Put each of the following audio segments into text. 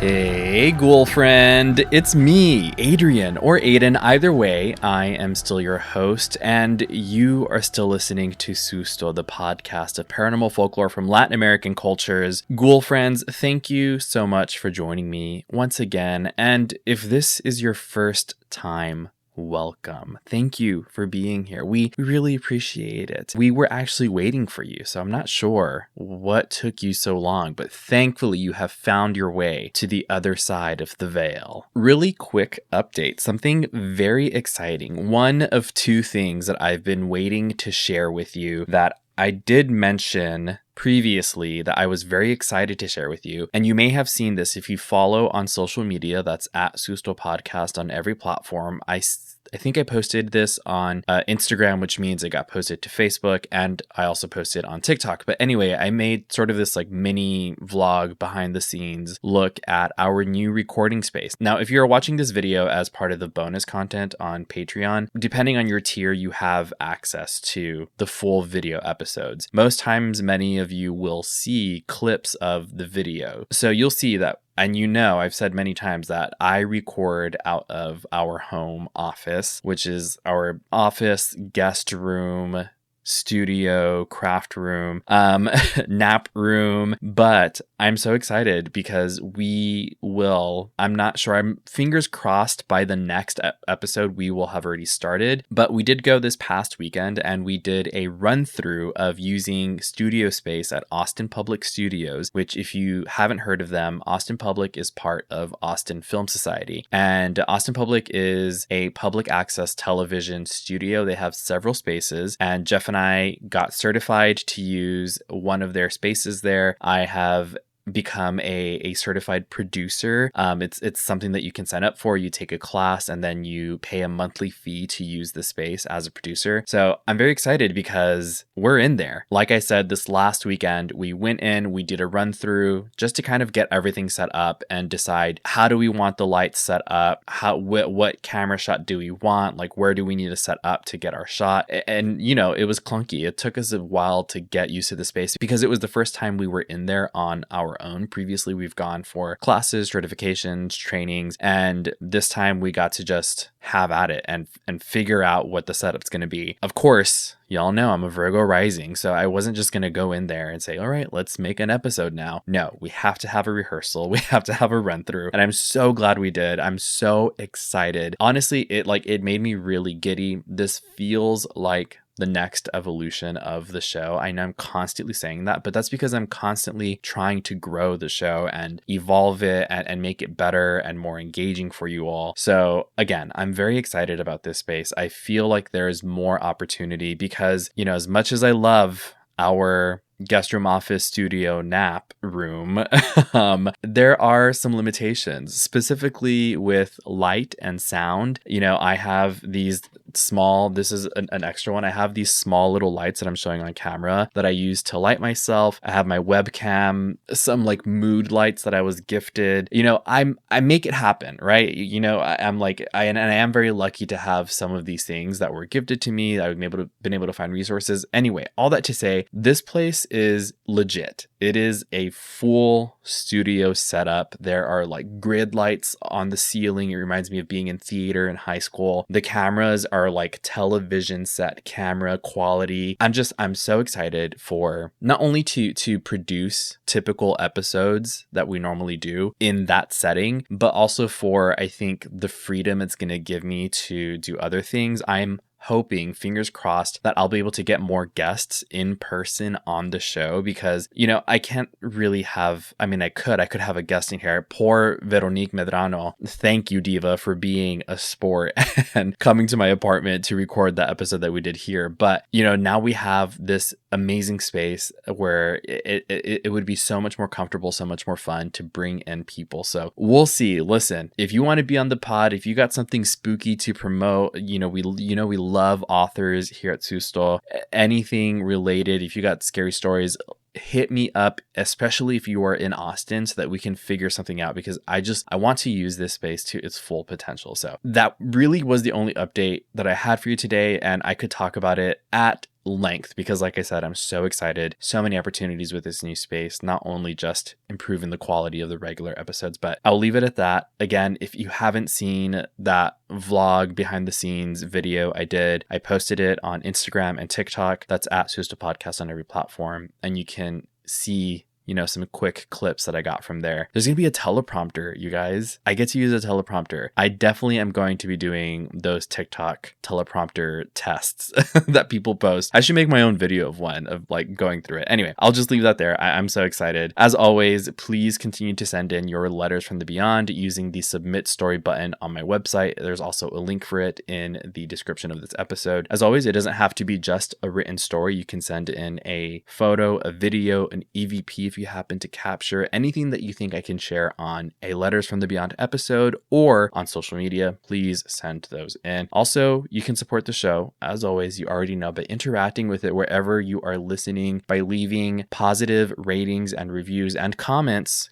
Hey, ghoul friend, it's me, Adrian, or Ayden. Either way, I am still your host, and you are still listening to Susto, the podcast of paranormal folklore from Latin American cultures. Ghoul friends, thank you so much for joining me once again, and if this is your first time, welcome. Thank you for being here. We really appreciate it. We were actually waiting for you, so I'm not sure what took you so long, but thankfully you have found your way to the other side of the veil. Really quick update, something very exciting. One of two things that I've been waiting to share with you that I did mention previously that I was very excited to share with you. And you may have seen this if you follow on social media. That's at Susto Podcast on every platform. I think I posted this on Instagram, which means it got posted to Facebook, and I also posted on TikTok. But anyway, I made sort of this like mini vlog behind the scenes look at our new recording space. Now, if you're watching this video as part of the bonus content on Patreon, depending on your tier, you have access to the full video episodes. Most times, many of you will see clips of the video. So you'll see that. And you know, I've said many times that I record out of our home office, which is our office, guest room, studio, craft room, nap room. But I'm so excited because I'm not sure, I'm fingers crossed by the next episode we will have already started. But we did go this past weekend and we did a run through of using studio space at Austin Public Studios, which if you haven't heard of them, Austin Public is part of Austin Film Society. And Austin Public is a public access television studio. They have several spaces, and Jeff and I got certified to use one of their spaces there. I have become a certified producer. It's something that you can sign up for. You take a class and then you pay a monthly fee to use the space as a producer. So I'm very excited because we're in there. Like I said, this last weekend, we went in, we did a run through just to kind of get everything set up and decide how do we want the lights set up? What camera shot do we want? Like, where do we need to set up to get our shot? And you know, it was clunky. It took us a while to get used to the space because it was the first time we were in there on our own. Previously, we've gone for classes, certifications, trainings, and this time we got to just have at it and figure out what the setup's going to be. Of course, y'all know I'm a Virgo rising, so I wasn't just going to go in there and say, all right, let's make an episode now. No, we have to have a rehearsal. We have to have a run through, and I'm so glad we did. I'm so excited. Honestly, it made me really giddy. This feels like the next evolution of the show. I know I'm constantly saying that, but that's because I'm constantly trying to grow the show and evolve it and make it better and more engaging for you all. So again, I'm very excited about this space. I feel like there is more opportunity because, you know, as much as I love our guest room, office, studio, nap room, there are some limitations, specifically with light and sound. You know, I have these this is an extra one. I have these small little lights that I'm showing on camera that I use to light myself. I have my webcam, some like mood lights that I was gifted. You know, I make it happen, right? You know, I am very lucky to have some of these things that were gifted to me. I've been able to find resources. Anyway, all that to say, this place is legit. It is a full studio setup. There are like grid lights on the ceiling. It reminds me of being in theater in high school. The cameras are like television set camera quality. I'm so excited for not only to produce typical episodes that we normally do in that setting, but also for, I think, the freedom it's going to give me to do other things. I'm hoping, fingers crossed, that I'll be able to get more guests in person on the show because, you know, I can't really have, I could have a guest in here. Poor Veronique Medrano. Thank you, Diva, for being a sport and coming to my apartment to record that episode that we did here. But, you know, now we have this amazing space where it would be so much more comfortable, so much more fun to bring in people. So we'll see. Listen, if you want to be on the pod, if you got something spooky to promote, we love authors here at Susto. Anything related, if you got scary stories, hit me up, especially if you are in Austin, so that we can figure something out, because I want to use this space to its full potential. So that really was the only update that I had for you today, and I could talk about it at length because, like I said, I'm so excited. So many opportunities with this new space, not only just improving the quality of the regular episodes, but I'll leave it at that. Again, if you haven't seen that vlog behind the scenes video I posted it on Instagram and TikTok. That's at Susto Podcast on every platform. And you can see some quick clips that I got from there. There's going to be a teleprompter, you guys. I get to use a teleprompter. I definitely am going to be doing those TikTok teleprompter tests that people post. I should make my own video of one of like going through it. Anyway, I'll just leave that there. I'm so excited. As always, please continue to send in your letters from the beyond using the submit story button on my website. There's also a link for it in the description of this episode. As always, it doesn't have to be just a written story. You can send in a photo, a video, an EVP if you happen to capture anything that you think I can share on a Letters from the Beyond episode or on social media. Please send those in. Also, you can support the show, as always, you already know, by interacting with it wherever you are listening, by leaving positive ratings and reviews and comments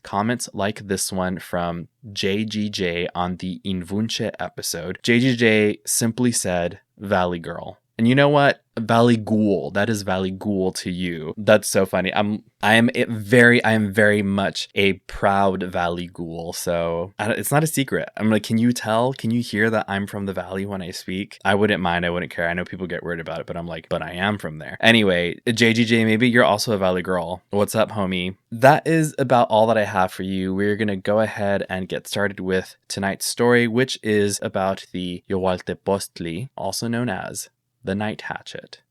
like this one from JGJ on the Invunche episode. JGJ simply said, Valley Girl. And you know what? Valley Ghoul. That is Valley Ghoul to you. That's so funny. I am very much a proud Valley Ghoul. So it's not a secret. I'm like, can you tell? Can you hear that I'm from the Valley when I speak? I wouldn't mind. I wouldn't care. I know people get worried about it, but I'm like, but I am from there. Anyway, JGJ, maybe you're also a Valley girl. What's up, homie? That is about all that I have for you. We're going to go ahead and get started with tonight's story, which is about the Yohualtepoztli, also known as the Night Hatchet.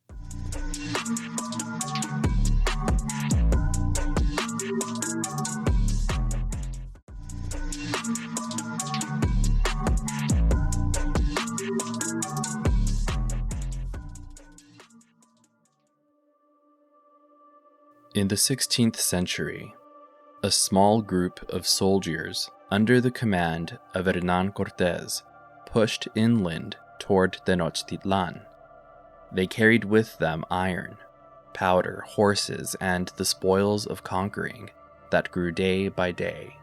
In the 16th century, a small group of soldiers under the command of Hernan Cortés pushed inland toward Tenochtitlan. They carried with them iron, powder, horses, and the spoils of conquering that grew day by day.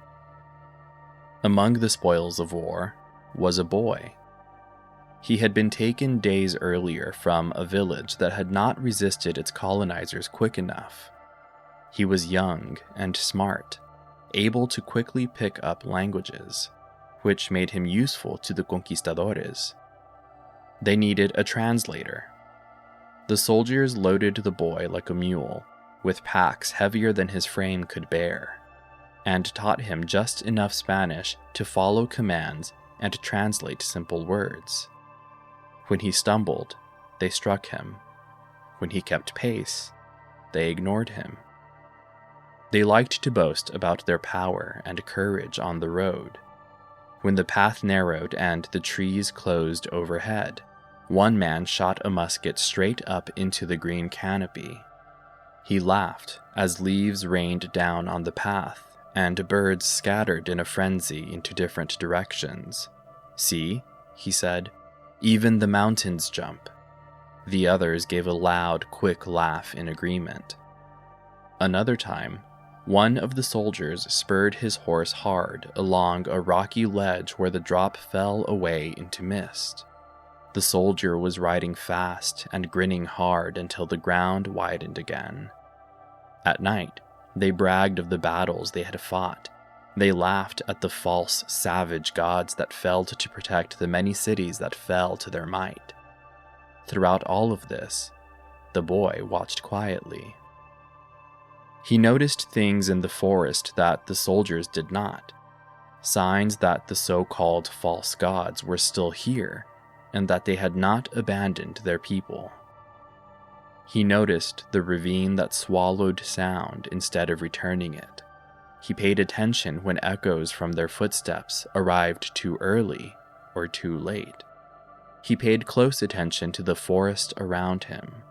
Among the spoils of war was a boy. He had been taken days earlier from a village that had not resisted its colonizers quick enough. He was young and smart, able to quickly pick up languages, which made him useful to the conquistadores. They needed a translator. The soldiers loaded the boy like a mule, with packs heavier than his frame could bear, and taught him just enough Spanish to follow commands and to translate simple words. When he stumbled, they struck him. When he kept pace, they ignored him. They liked to boast about their power and courage on the road. When the path narrowed and the trees closed overhead, one man shot a musket straight up into the green canopy. He laughed as leaves rained down on the path and birds scattered in a frenzy into different directions. "See," he said, "even the mountains jump." The others gave a loud, quick laugh in agreement. Another time, one of the soldiers spurred his horse hard along a rocky ledge where the drop fell away into mist. The soldier was riding fast and grinning hard until the ground widened again. At night, they bragged of the battles they had fought. They laughed at the false, savage gods that failed to protect the many cities that fell to their might. Throughout all of this, the boy watched quietly. He noticed things in the forest that the soldiers did not, signs that the so-called false gods were still here, and that they had not abandoned their people. He noticed the ravine that swallowed sound instead of returning it. He paid attention when echoes from their footsteps arrived too early or too late. He paid close attention to the forest around him.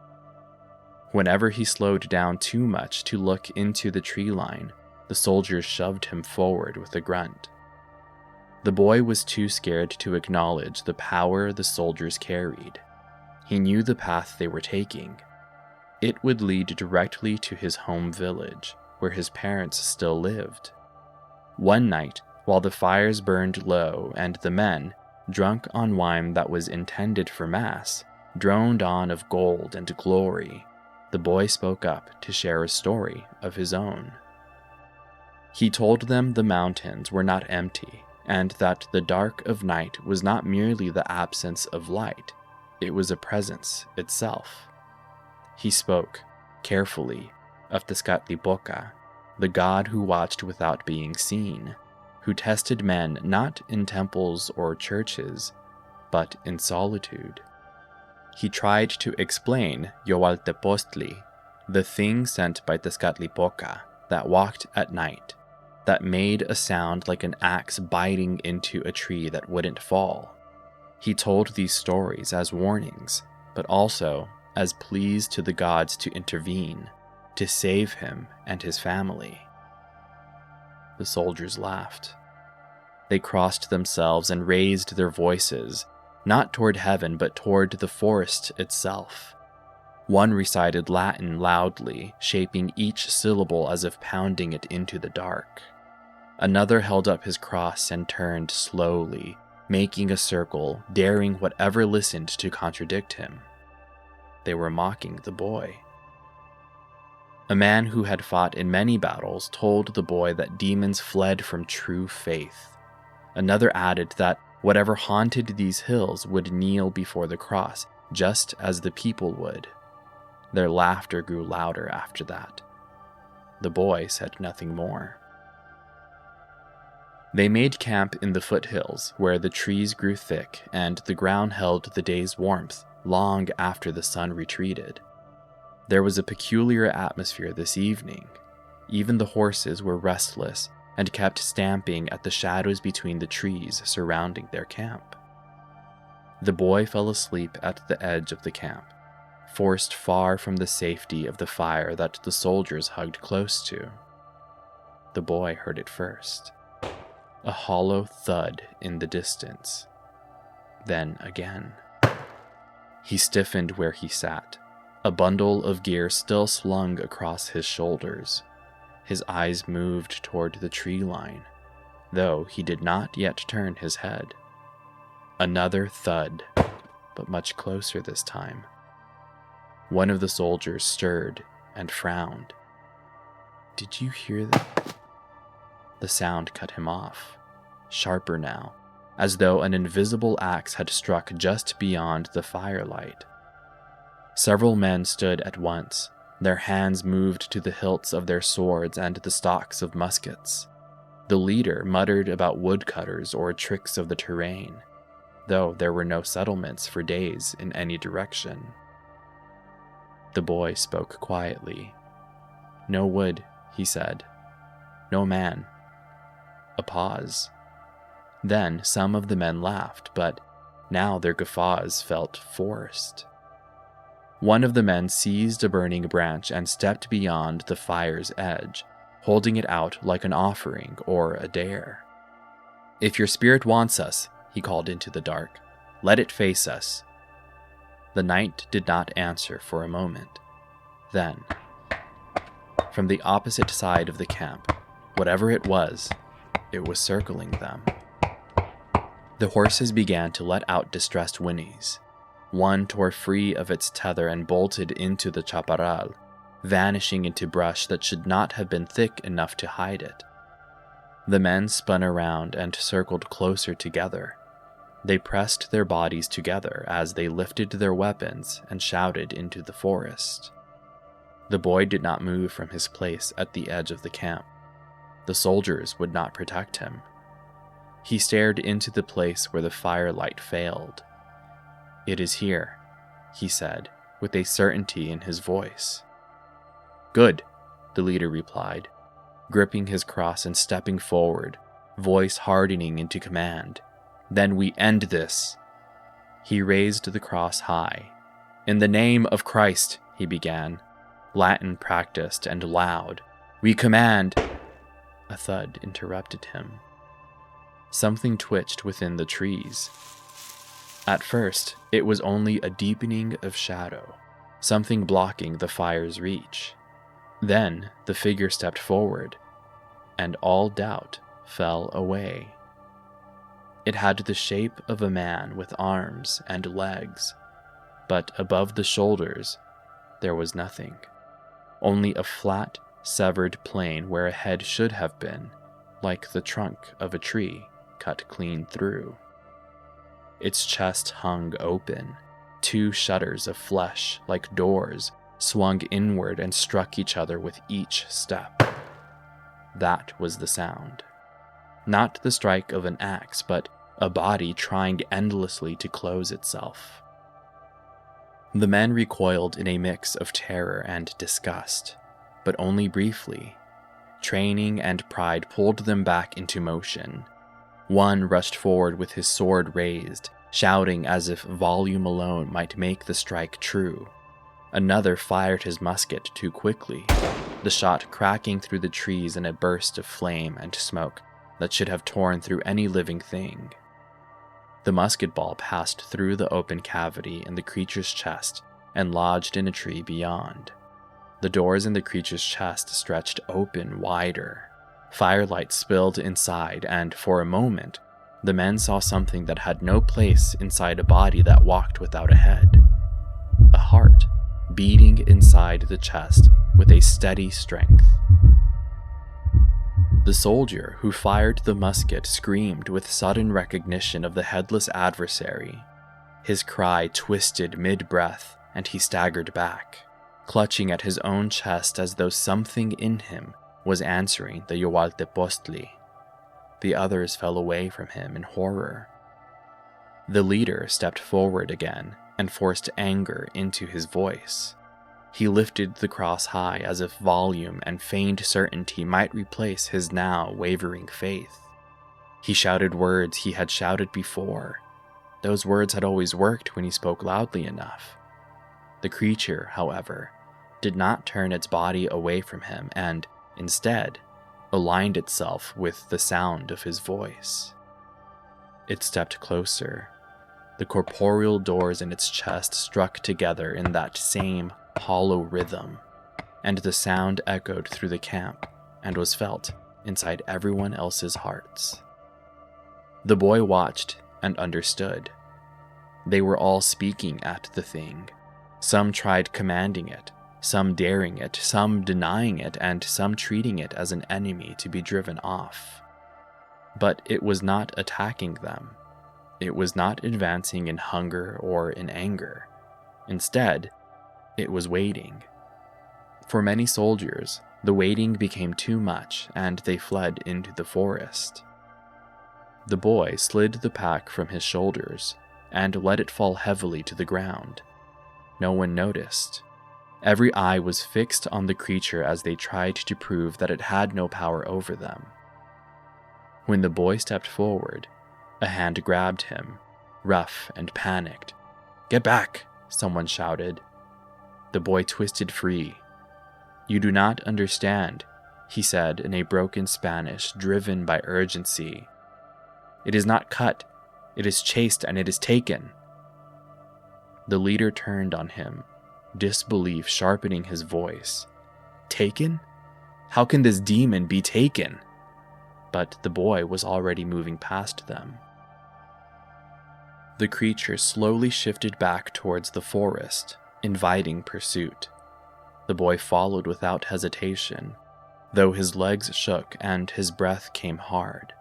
Whenever he slowed down too much to look into the tree line, the soldiers shoved him forward with a grunt. The boy was too scared to acknowledge the power the soldiers carried. He knew the path they were taking. It would lead directly to his home village, where his parents still lived. One night, while the fires burned low and the men, drunk on wine that was intended for mass, droned on of gold and glory, the boy spoke up to share a story of his own. He told them the mountains were not empty, and that the dark of night was not merely the absence of light, it was a presence itself. He spoke, carefully, of Tezcatlipoca, the god who watched without being seen, who tested men not in temples or churches, but in solitude. He tried to explain Yohualtepoztli, the thing sent by Tezcatlipoca that walked at night, that made a sound like an axe biting into a tree that wouldn't fall. He told these stories as warnings, but also as pleas to the gods to intervene, to save him and his family. The soldiers laughed. They crossed themselves and raised their voices, not toward heaven, but toward the forest itself. One recited Latin loudly, shaping each syllable as if pounding it into the dark. Another held up his cross and turned slowly, making a circle, daring whatever listened to contradict him. They were mocking the boy. A man who had fought in many battles told the boy that demons fled from true faith. Another added that whatever haunted these hills would kneel before the cross, just as the people would. Their laughter grew louder after that. The boy said nothing more. They made camp in the foothills, where the trees grew thick and the ground held the day's warmth long after the sun retreated. There was a peculiar atmosphere this evening. Even the horses were restless and kept stamping at the shadows between the trees surrounding their camp. The boy fell asleep at the edge of the camp, forced far from the safety of the fire that the soldiers hugged close to. The boy heard it first. A hollow thud in the distance. Then again. He stiffened where he sat, a bundle of gear still slung across his shoulders. His eyes moved toward the tree line, though he did not yet turn his head. Another thud, but much closer this time. One of the soldiers stirred and frowned. "Did you hear that?" The sound cut him off, sharper now, as though an invisible axe had struck just beyond the firelight. Several men stood at once. Their hands moved to the hilts of their swords and the stocks of muskets. The leader muttered about woodcutters or tricks of the terrain, though there were no settlements for days in any direction. The boy spoke quietly. "No wood," he said. "No man." A pause. Then some of the men laughed, but now their guffaws felt forced. One of the men seized a burning branch and stepped beyond the fire's edge, holding it out like an offering or a dare. "If your spirit wants us," he called into the dark, "let it face us." The night did not answer for a moment. Then, from the opposite side of the camp, whatever it was circling them. The horses began to let out distressed whinnies. One tore free of its tether and bolted into the chaparral, vanishing into brush that should not have been thick enough to hide it. The men spun around and circled closer together. They pressed their bodies together as they lifted their weapons and shouted into the forest. The boy did not move from his place at the edge of the camp. The soldiers would not protect him. He stared into the place where the firelight failed. "It is here," he said, with a certainty in his voice. "Good," the leader replied, gripping his cross and stepping forward, voice hardening into command. "Then we end this." He raised the cross high. "In the name of Christ," he began, Latin practiced and loud. "We command—" A thud interrupted him. Something twitched within the trees. At first, it was only a deepening of shadow, something blocking the fire's reach. Then the figure stepped forward, and all doubt fell away. It had the shape of a man with arms and legs. but above the shoulders, there was nothing. Only a flat, severed plane where a head should have been, like the trunk of a tree cut clean through. Its chest hung open. 2 shutters of flesh, like doors, swung inward and struck each other with each step. That was the sound. Not the strike of an axe, but a body trying endlessly to close itself. The men recoiled in a mix of terror and disgust, but only briefly. Training and pride pulled them back into motion. One rushed forward with his sword raised, shouting as if volume alone might make the strike true. Another fired his musket too quickly, the shot cracking through the trees in a burst of flame and smoke that should have torn through any living thing. The musket ball passed through the open cavity in the creature's chest and lodged in a tree beyond. The doors in the creature's chest stretched open wider. Firelight spilled inside, and for a moment, the men saw something that had no place inside a body that walked without a head. A heart beating inside the chest with a steady strength. The soldier who fired the musket screamed with sudden recognition of the headless adversary. His cry twisted mid-breath, and he staggered back, clutching at his own chest as though something in him was answering the Yohualtepoztli. The others fell away from him in horror. The leader stepped forward again and forced anger into his voice. He lifted the cross high as if volume and feigned certainty might replace his now wavering faith. He shouted words he had shouted before. Those words had always worked when he spoke loudly enough. The creature, however, did not turn its body away from him and, instead, aligned itself with the sound of his voice. It stepped closer. The corporeal doors in its chest struck together in that same hollow rhythm, and the sound echoed through the camp and was felt inside everyone else's hearts. The boy watched and understood. They were all speaking at the thing. Some tried commanding it, some daring it, some denying it, and some treating it as an enemy to be driven off. But it was not attacking them. It was not advancing in hunger or in anger. Instead, it was waiting. For many soldiers, the waiting became too much, and they fled into the forest. The boy slid the pack from his shoulders and let it fall heavily to the ground. No one noticed. Every eye was fixed on the creature as they tried to prove that it had no power over them. When the boy stepped forward, a hand grabbed him, rough and panicked. "Get back!" someone shouted. The boy twisted free. "You do not understand," he said in a broken Spanish driven by urgency. "It is not cut, it is chased and it is taken." The leader turned on him, disbelief sharpening his voice. "Taken? How can this demon be taken?" But the boy was already moving past them. The creature slowly shifted back towards the forest, inviting pursuit. The boy followed without hesitation, though his legs shook and his breath came hard.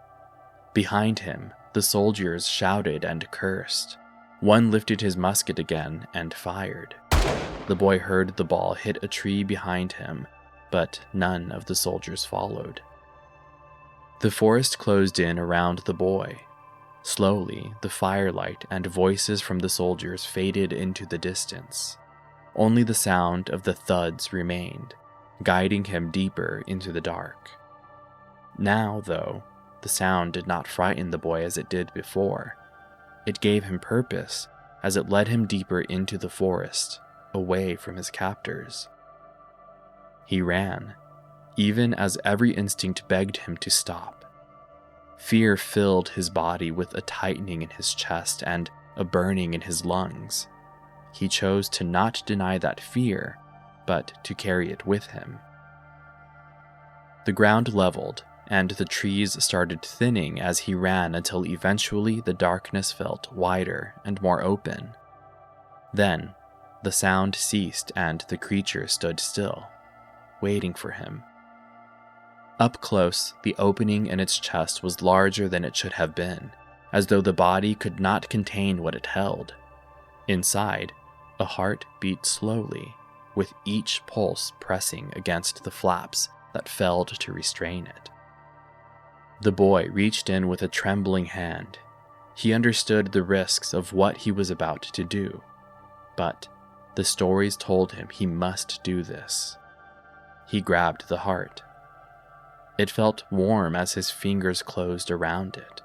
Behind him, the soldiers shouted and cursed. One lifted his musket again and fired. The boy heard the ball hit a tree behind him, but none of the soldiers followed. The forest closed in around the boy. Slowly, the firelight and voices from the soldiers faded into the distance. Only the sound of the thuds remained, guiding him deeper into the dark. Now, though, the sound did not frighten the boy as it did before. It gave him purpose as it led him deeper into the forest, away from his captors. He ran, even as every instinct begged him to stop. Fear filled his body with a tightening in his chest and a burning in his lungs. He chose to not deny that fear, but to carry it with him. The ground leveled, and the trees started thinning as he ran until eventually the darkness felt wider and more open. Then, the sound ceased and the creature stood still, waiting for him. Up close, the opening in its chest was larger than it should have been, as though the body could not contain what it held. Inside, a heart beat slowly, with each pulse pressing against the flaps that failed to restrain it. The boy reached in with a trembling hand. He understood the risks of what he was about to do, but the stories told him he must do this. He grabbed the heart. It felt warm as his fingers closed around it.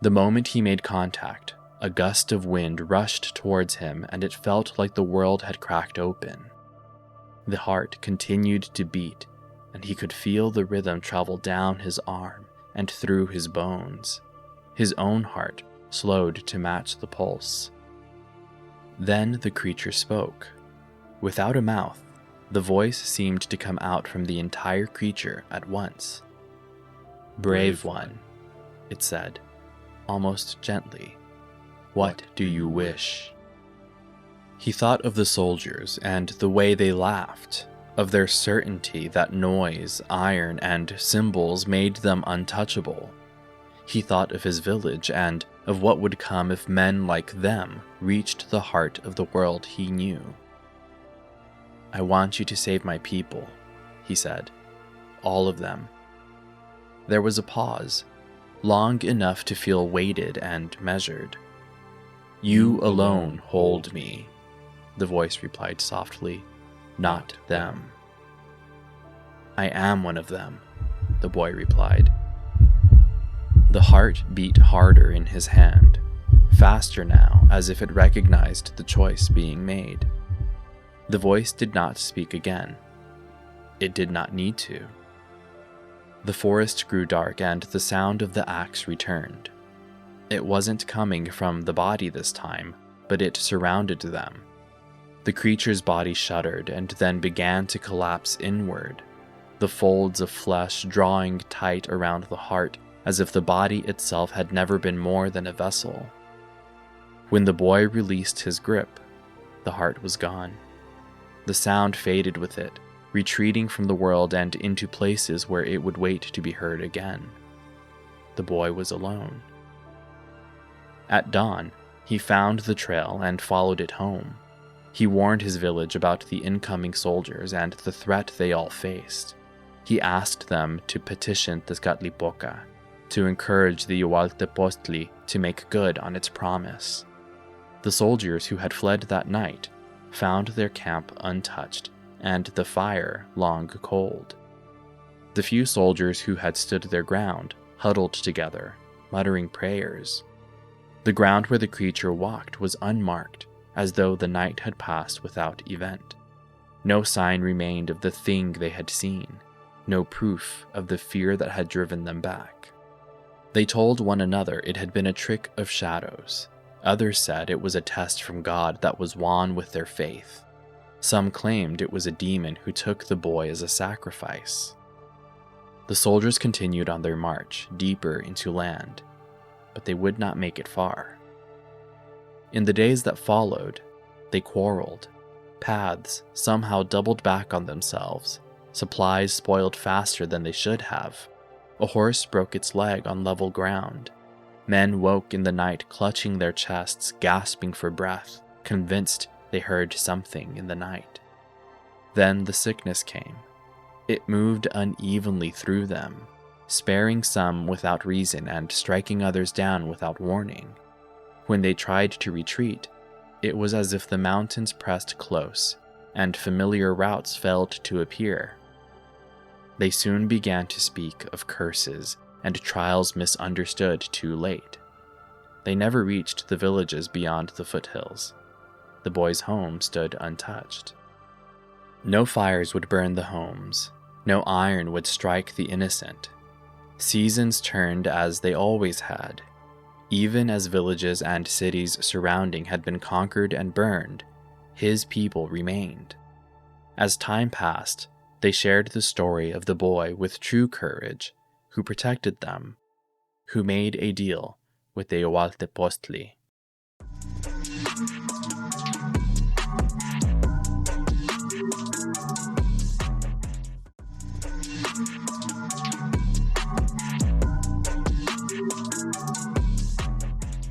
The moment he made contact, a gust of wind rushed towards him and it felt like the world had cracked open. The heart continued to beat, and he could feel the rhythm travel down his arm and through his bones. His own heart slowed to match the pulse. Then the creature spoke. Without a mouth, the voice seemed to come out from the entire creature at once. "Brave one," it said, almost gently. "What do you wish?" He thought of the soldiers and the way they laughed, of their certainty that noise, iron, and symbols made them untouchable. He thought of his village and of what would come if men like them reached the heart of the world he knew. "I want you to save my people," he said. "All of them." There was a pause, long enough to feel weighted and measured. "You alone hold me," the voice replied softly, "not them." "I am one of them," the boy replied. The heart beat harder in his hand, faster now, as if it recognized the choice being made. The voice did not speak again. It did not need to. The forest grew dark and the sound of the axe returned. It wasn't coming from the body this time, but it surrounded them. The creature's body shuddered and then began to collapse inward, the folds of flesh drawing tight around the heart as if the body itself had never been more than a vessel. When the boy released his grip, the heart was gone. The sound faded with it, retreating from the world and into places where it would wait to be heard again. The boy was alone. At dawn, he found the trail and followed it home. He warned his village about the incoming soldiers and the threat they all faced. He asked them to petition Tezcatlipoca, to encourage the Yohualtepoztli to make good on its promise. The soldiers who had fled that night found their camp untouched and the fire long cold. The few soldiers who had stood their ground huddled together, muttering prayers. The ground where the creature walked was unmarked, as though the night had passed without event. No sign remained of the thing they had seen, no proof of the fear that had driven them back. They told one another it had been a trick of shadows. Others said it was a test from God that was won with their faith. Some claimed it was a demon who took the boy as a sacrifice. The soldiers continued on their march deeper into land, but they would not make it far. In the days that followed, they quarreled. Paths somehow doubled back on themselves. Supplies spoiled faster than they should have. A horse broke its leg on level ground. Men woke in the night clutching their chests, gasping for breath, convinced they heard something in the night. Then the sickness came. It moved unevenly through them, sparing some without reason and striking others down without warning. When they tried to retreat, it was as if the mountains pressed close, and familiar routes failed to appear. They soon began to speak of curses and trials misunderstood too late. They never reached the villages beyond the foothills. The boy's home stood untouched. No fires would burn the homes. No iron would strike the innocent. Seasons turned as they always had. Even as villages and cities surrounding had been conquered and burned, his people remained. As time passed, they shared the story of the boy with true courage, who protected them, who made a deal with the Yohualtepoztli.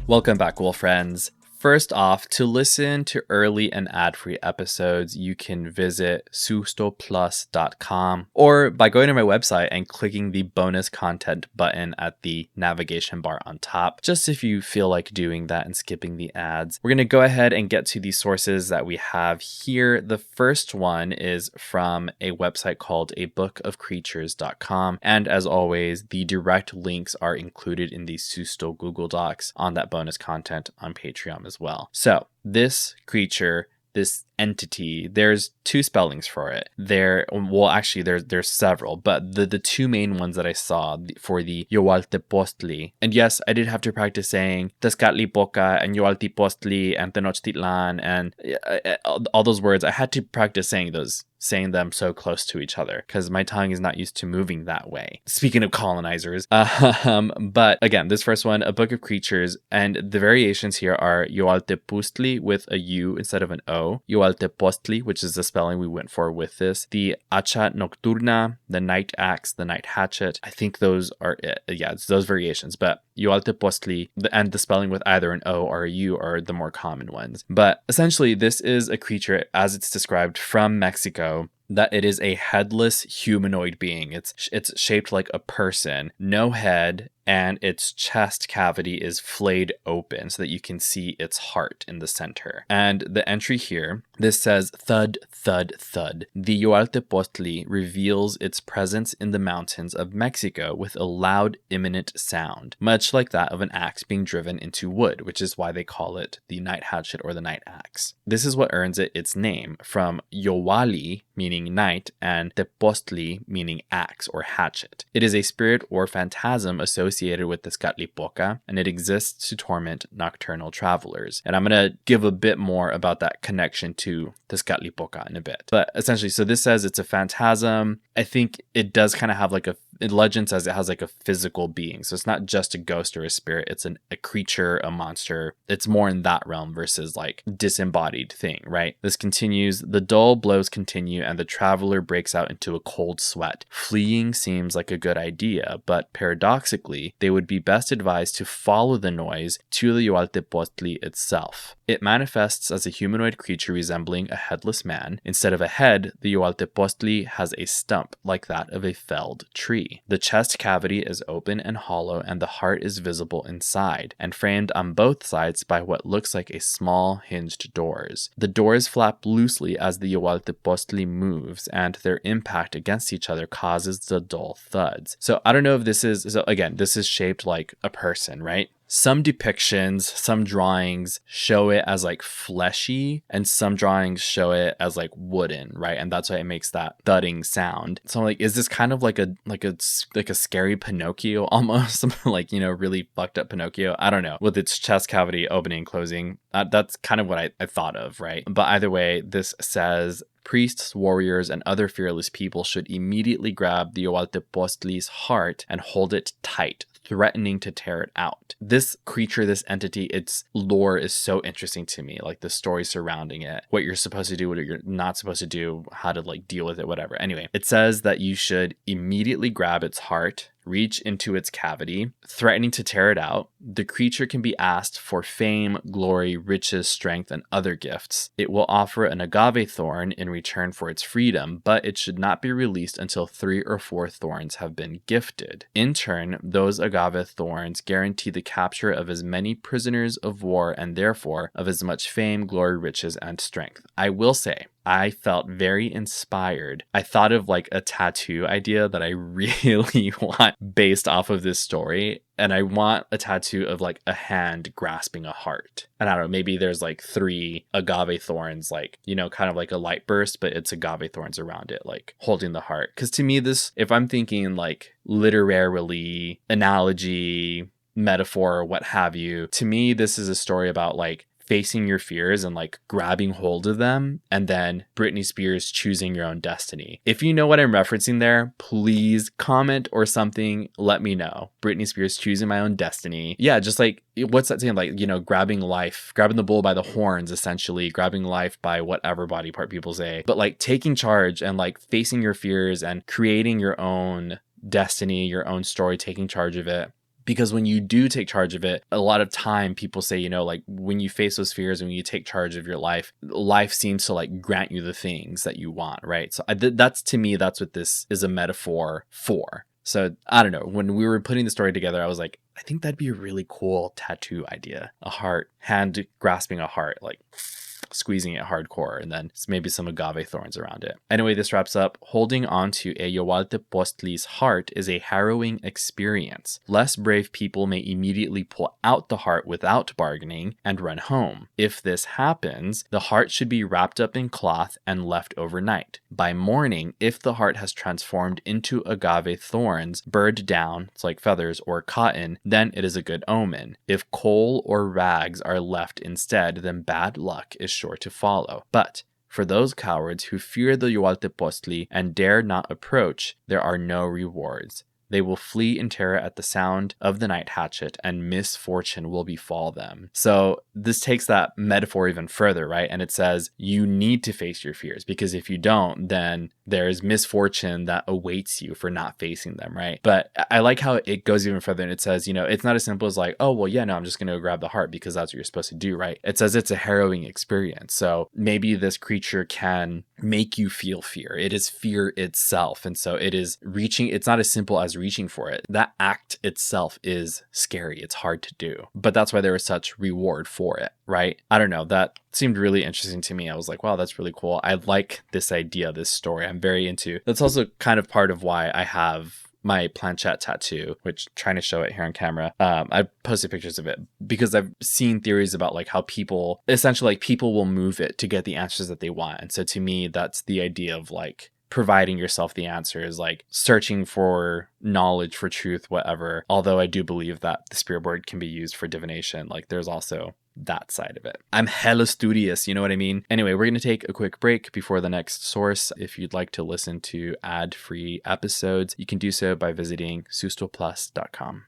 Welcome back, Wolf friends. First off, to listen to early and ad-free episodes, you can visit sustoplus.com or by going to my website and clicking the bonus content button at the navigation bar on top, just if you feel like doing that and skipping the ads. We're going to go ahead and get to the sources that we have here. The first one is from a website called abookofcreatures.com. And as always, the direct links are included in the Susto Google Docs on that bonus content on Patreon as well. So this creature, this entity, there's two spellings for it. There's several, but the two main ones that I saw for the Yohualtepoztli, and yes, I did have to practice saying Tezcatlipoca and Yohualtepoztli and Tenochtitlan and all those words. I had to practice saying them so close to each other because my tongue is not used to moving that way. Speaking of colonizers, but again, this first one, A Book of Creatures, and the variations here are Yohualtepoztli with a U instead of an O, Yohualtepoztli, which is the spelling we went for with this, the Hatchet Nocturna, the Night Axe, the Night Hatchet. I think those are it. Yeah, it's those variations, but Yohualtepoztli and the spelling with either an O or a U are the more common ones. But essentially, this is a creature, as it's described, from Mexico, that it is a headless humanoid being. It's shaped like a person, no head, and its chest cavity is flayed open so that you can see its heart in the center. And the entry here, this says, thud, thud, thud. The Yohualtepoztli reveals its presence in the mountains of Mexico with a loud, imminent sound, much like that of an axe being driven into wood, which is why they call it the night hatchet or the night axe. This is what earns it its name from Yohuali, meaning night, and Tepoztli, meaning axe or hatchet. It is a spirit or phantasm associated with Tezcatlipoca, and it exists to torment nocturnal travelers. And I'm going to give a bit more about that connection to Tezcatlipoca in a bit. But essentially, so this says it's a phantasm. I think it does kind of have like legend says it has like a physical being. So it's not just a ghost or a spirit. It's a creature, a monster. It's more in that realm versus like disembodied thing, right? This continues. The dull blows continue and the traveler breaks out into a cold sweat. Fleeing seems like a good idea, but paradoxically, they would be best advised to follow the noise to the Yohualtepoztli itself. It manifests as a humanoid creature resembling a headless man. Instead of a head, the Yohualtepoztli has a stump like that of a felled tree. The chest cavity is open and hollow, and the heart is visible inside, and framed on both sides by what looks like a small hinged doors. The doors flap loosely as the Yohualtepoztli moves, and their impact against each other causes the dull thuds. So I don't know if this is shaped like a person, right? Some depictions, some drawings show it as like fleshy, and some drawings show it as like wooden, right? And that's why it makes that thudding sound. So I'm like, is this kind of like a scary Pinocchio almost? Like, really fucked up Pinocchio? I don't know. With its chest cavity opening and closing. That's kind of what I thought of, right? But either way, this says, priests, warriors, and other fearless people should immediately grab the Yohualtepoztli's heart and hold it tight, threatening to tear it out. This creature, this entity, its lore is so interesting to me. Like the story surrounding it, what you're supposed to do, what you're not supposed to do, how to like deal with it, whatever. Anyway, it says that you should immediately grab its heart, reach into its cavity, threatening to tear it out. The creature can be asked for fame, glory, riches, strength, and other gifts. It will offer an agave thorn in return for its freedom, but it should not be released until 3 or 4 thorns have been gifted. In turn, those agave thorns guarantee the capture of as many prisoners of war and therefore of as much fame, glory, riches, and strength. I will say, I felt very inspired. I thought of like a tattoo idea that I really want based off of this story. And I want a tattoo of like a hand grasping a heart. And I don't know, maybe there's like 3 agave thorns, like, kind of like a light burst, but it's agave thorns around it, like holding the heart. Because to me, this, if I'm thinking like literarily, analogy, metaphor, what have you, to me, this is a story about like facing your fears and like grabbing hold of them, and then Britney Spears choosing your own destiny. If you know what I'm referencing there, please comment or something, let me know. Britney Spears choosing my own destiny. Yeah, just like, what's that saying? Like, grabbing the bull by the horns, essentially, grabbing life by whatever body part people say, but like taking charge and like facing your fears and creating your own destiny, your own story, taking charge of it. Because when you do take charge of it, a lot of time people say, you know, like when you face those fears and when you take charge of your life, life seems to like grant you the things that you want, right? So that's, to me, that's what this is a metaphor for. So I don't know, when we were putting the story together, I was like, I think that'd be a really cool tattoo idea. A heart, hand grasping a heart, like squeezing it hardcore, and then maybe some agave thorns around it. Anyway, this wraps up. Holding on to a Yohualtepoztli's heart is a harrowing experience. Less brave people may immediately pull out the heart without bargaining and run home. If this happens, the heart should be wrapped up in cloth and left overnight. By morning, if the heart has transformed into agave thorns, burred down, it's like feathers, or cotton, then it is a good omen. If coal or rags are left instead, then bad luck is sure to follow. But for those cowards who fear the Yohualtepoztli and dare not approach, there are no rewards. They will flee in terror at the sound of the night hatchet, and misfortune will befall them. So this takes that metaphor even further, right? And it says you need to face your fears, because if you don't, then there's misfortune that awaits you for not facing them, right? But I like how it goes even further, and it says, you know, it's not as simple as like, oh, well, yeah, no, I'm just going to grab the heart because that's what you're supposed to do, right? It says it's a harrowing experience. So maybe this creature can make you feel fear. It is fear itself. And so it is reaching, it's not as simple as reaching for it. That act itself is scary. It's hard to do. But that's why there is such reward for it, right? I don't know. That seemed really interesting to me. I was like, wow, that's really cool. I like this idea, this story. I'm very into. That's also kind of part of why I have my planchette tattoo, which I'm trying to show it here on camera. I posted pictures of it because I've seen theories about like how people, essentially like people will move it to get the answers that they want. And so to me, that's the idea of like providing yourself the answers, like searching for knowledge, for truth, whatever. Although I do believe that the spirit board can be used for divination. Like there's also that side of it. I'm hella studious, you know what I mean? Anyway, we're going to take a quick break before the next source. If you'd like to listen to ad-free episodes, you can do so by visiting sustoplus.com.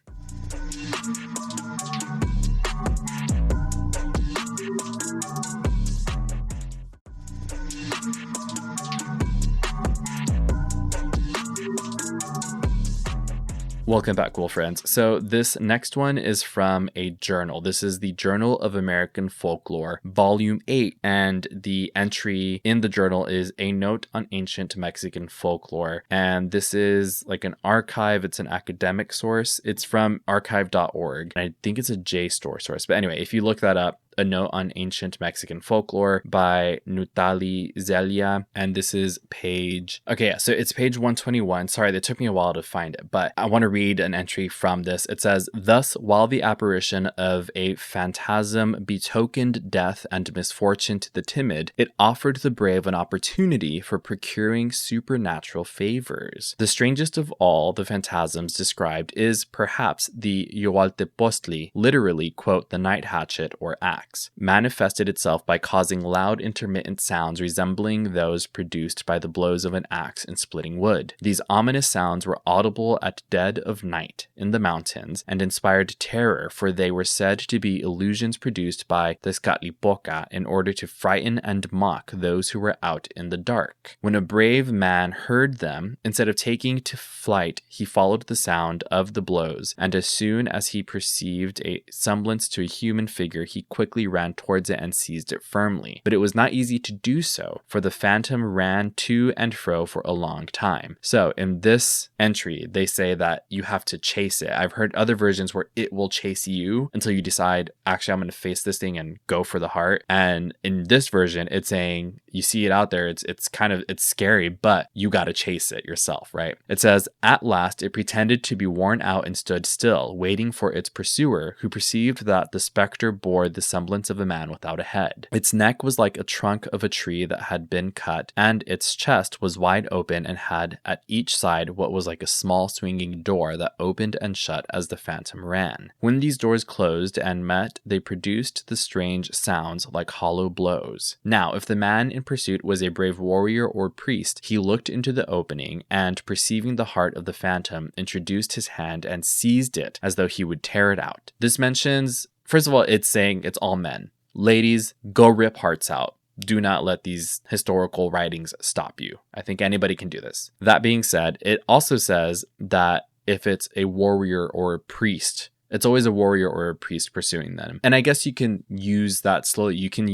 Welcome back, cool friends. So this next one is from a journal. This is the Journal of American Folklore, Volume 8. And the entry in the journal is A Note on Ancient Mexican Folklore. And this is like an archive. It's an academic source. It's from archive.org. I think it's a JSTOR source. But anyway, if you look that up, A Note on Ancient Mexican Folklore by Nutali Zelia. And this is page... Okay, yeah, so it's page 121. Sorry, that took me a while to find it, but I want to read an entry from this. It says, thus, while the apparition of a phantasm betokened death and misfortune to the timid, it offered the brave an opportunity for procuring supernatural favors. The strangest of all the phantasms described is perhaps the Yohualtepoztli, literally, quote, the night hatchet or axe, manifested itself by causing loud intermittent sounds resembling those produced by the blows of an axe in splitting wood. These ominous sounds were audible at dead of night in the mountains and inspired terror, for they were said to be illusions produced by Tezcatlipoca in order to frighten and mock those who were out in the dark. When a brave man heard them, instead of taking to flight, he followed the sound of the blows, and as soon as he perceived a semblance to a human figure, he quickly ran towards it and seized it firmly. But it was not easy to do so, for the phantom ran to and fro for a long time. So in this entry, they say that you have to chase it. I've heard other versions where it will chase you until you decide, actually, I'm going to face this thing and go for the heart. And in this version, it's saying you see it out there. It's scary, but you got to chase it yourself, right? It says, at last, it pretended to be worn out and stood still, waiting for its pursuer, who perceived that the specter bore the semblance of a man without a head. Its neck was like a trunk of a tree that had been cut, and its chest was wide open and had at each side what was like a small swinging door that opened and shut as the phantom ran. When these doors closed and met, they produced the strange sounds like hollow blows. Now, if the man in pursuit was a brave warrior or priest, he looked into the opening, and perceiving the heart of the phantom, introduced his hand and seized it as though he would tear it out. This mentions, first of all, it's saying it's all men. Ladies, go rip hearts out. Do not let these historical writings stop you. I think anybody can do this. That being said, it also says that if it's a warrior or a priest. It's always a warrior or a priest pursuing them. And I guess you can use that slowly. You can,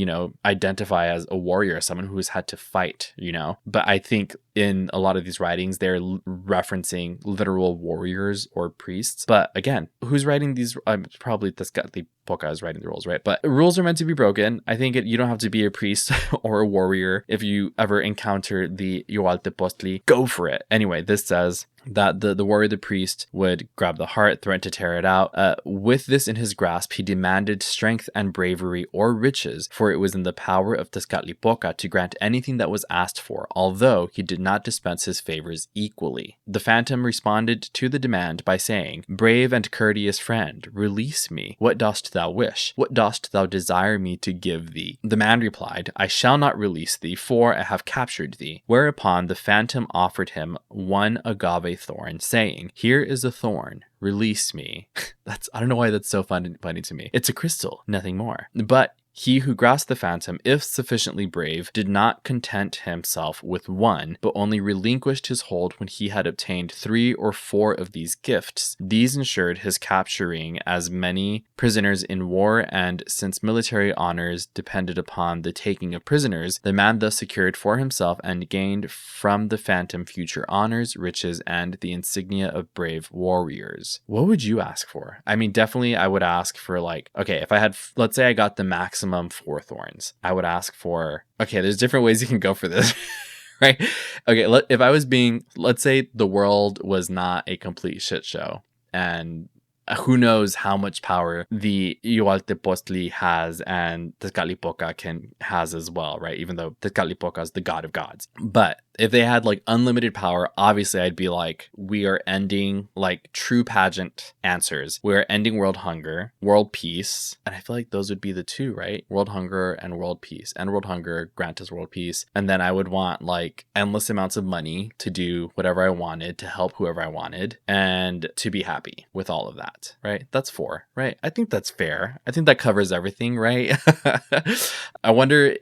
identify as a warrior, someone who has had to fight, But I think in a lot of these writings, they're referencing literal warriors or priests. But again, who's writing these? Probably Tezcatlipoca is writing the rules, right? But rules are meant to be broken. I think you don't have to be a priest or a warrior. If you ever encounter the Yohualtepoztli, go for it. Anyway, this says that the warrior, the priest, would grab the heart, threaten to tear it out. With this in his grasp, he demanded strength and bravery or riches, for it was in the power of Tezcatlipoca to grant anything that was asked for, although he did not dispense his favors equally. The phantom responded to the demand by saying, "Brave and courteous friend, release me. What dost thou wish? What dost thou desire me to give thee?" The man replied, "I shall not release thee, for I have captured thee." Whereupon the phantom offered him one agave thorn, saying, "Here is a thorn. Release me." I don't know why that's so funny to me. It's a crystal, nothing more. But he who grasped the phantom, if sufficiently brave, did not content himself with one, but only relinquished his hold when he had obtained 3 or 4 of these gifts. These ensured his capturing as many prisoners in war, and since military honors depended upon the taking of prisoners, the man thus secured for himself and gained from the phantom future honors, riches, and the insignia of brave warriors. What would you ask for? I mean, definitely I would ask for okay, if I had, let's say I got the maximum 4 thorns, I would ask for, okay, there's different ways you can go for this. Right? Okay, if I was let's say the world was not a complete shit show, and who knows how much power the Yohualtepoztli has and Tezcatlipoca has as well, right? Even though Tezcatlipoca is the god of gods. But if they had unlimited power, obviously I'd be we are ending true pageant answers. We're ending world hunger, world peace. And I feel like those would be the two, right? World hunger and world peace. And world hunger, grant us world peace. And then I would want endless amounts of money to do whatever I wanted, to help whoever I wanted, and to be happy with all of that, right? That's 4, right? I think that's fair. I think that covers everything, right? I wonder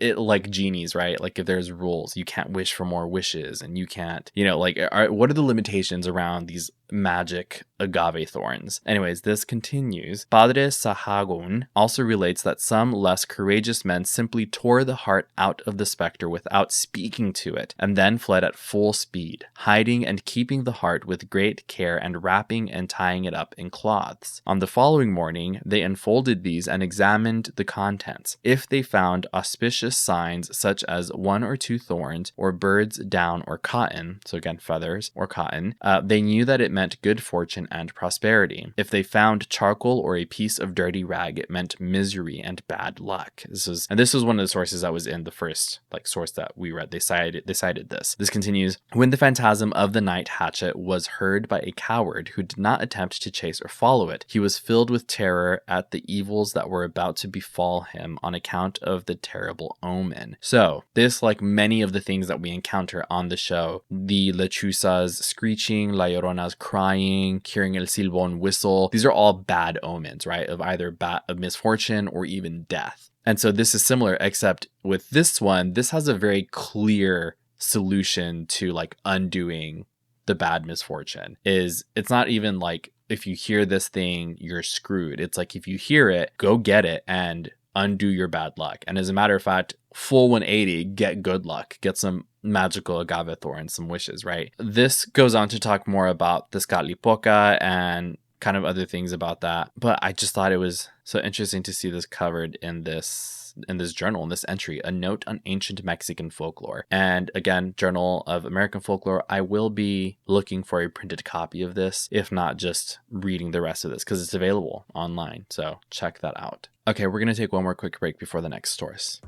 genies, right? If there's rules, you can't wish for more wishes, and you can't, what are the limitations around these magic agave thorns? Anyways, this continues. Padre Sahagun also relates that some less courageous men simply tore the heart out of the specter without speaking to it, and then fled at full speed, hiding and keeping the heart with great care and wrapping and tying it up in cloths. On the following morning, they unfolded these and examined the contents. If they found auspicious signs such as 1 or 2 thorns, or birds, down, or cotton, so again feathers or cotton, they knew that it meant good fortune and prosperity. If they found charcoal or a piece of dirty rag, it meant misery and bad luck. This was one of the sources that was in the first source that we read. They cited this. This continues. When the phantasm of the night hatchet was heard by a coward who did not attempt to chase or follow it, he was filled with terror at the evils that were about to befall him on account of the terrible omen. So this, like many of the things that we encounter on the show, the lechuzas screeching, la lloronas crying, hearing el silbón whistle, these are all bad omens, right? Of either of misfortune or even death. And so this is similar, except with this one, this has a very clear solution to undoing the bad misfortune. It's not even if you hear this thing, you're screwed. It's if you hear it, go get it and undo your bad luck. And as a matter of fact, full 180, get good luck, get some magical agave thorn, some wishes, right? This goes on to talk more about Tezcatlipoca and kind of other things about that. But I just thought it was so interesting to see this covered in this journal, in this entry, a note on ancient Mexican folklore. And again, Journal of American Folklore, I will be looking for a printed copy of this, if not just reading the rest of this, because it's available online. So check that out. Okay, we're going to take one more quick break before the next source.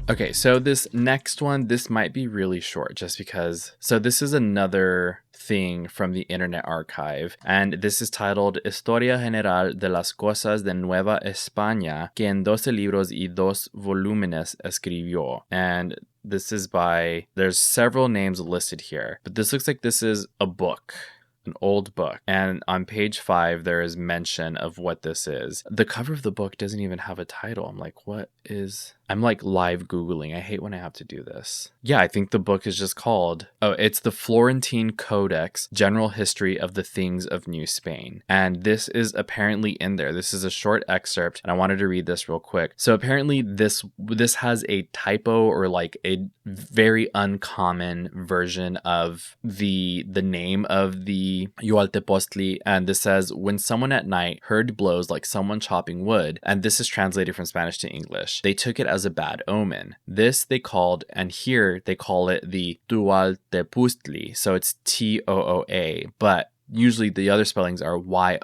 Okay, so this next one, this might be really short just because, so this is another thing from the Internet Archive, and this is titled Historia General de las Cosas de Nueva España, que en 12 libros y 2 volúmenes escribió. And this is there's several names listed here, but this looks like this is a book an old book. And on page 5, there is mention of what this is. The cover of the book doesn't even have a title. I'm like, what is... I'm like live Googling. I hate when I have to do this. Yeah, I think the book is just called... Oh, it's the Florentine Codex, General History of the Things of New Spain. And this is apparently in there. This is a short excerpt, and I wanted to read this real quick. So apparently this has a typo, or like a very uncommon version of the name of the Yohualtepoztli. And this says, when someone at night heard blows like someone chopping wood, and this is translated from Spanish to English, they took it as a bad omen. This they called, and here they call it the Yohualtepoztli. So it's Tooa, but usually the other spellings are Yohua.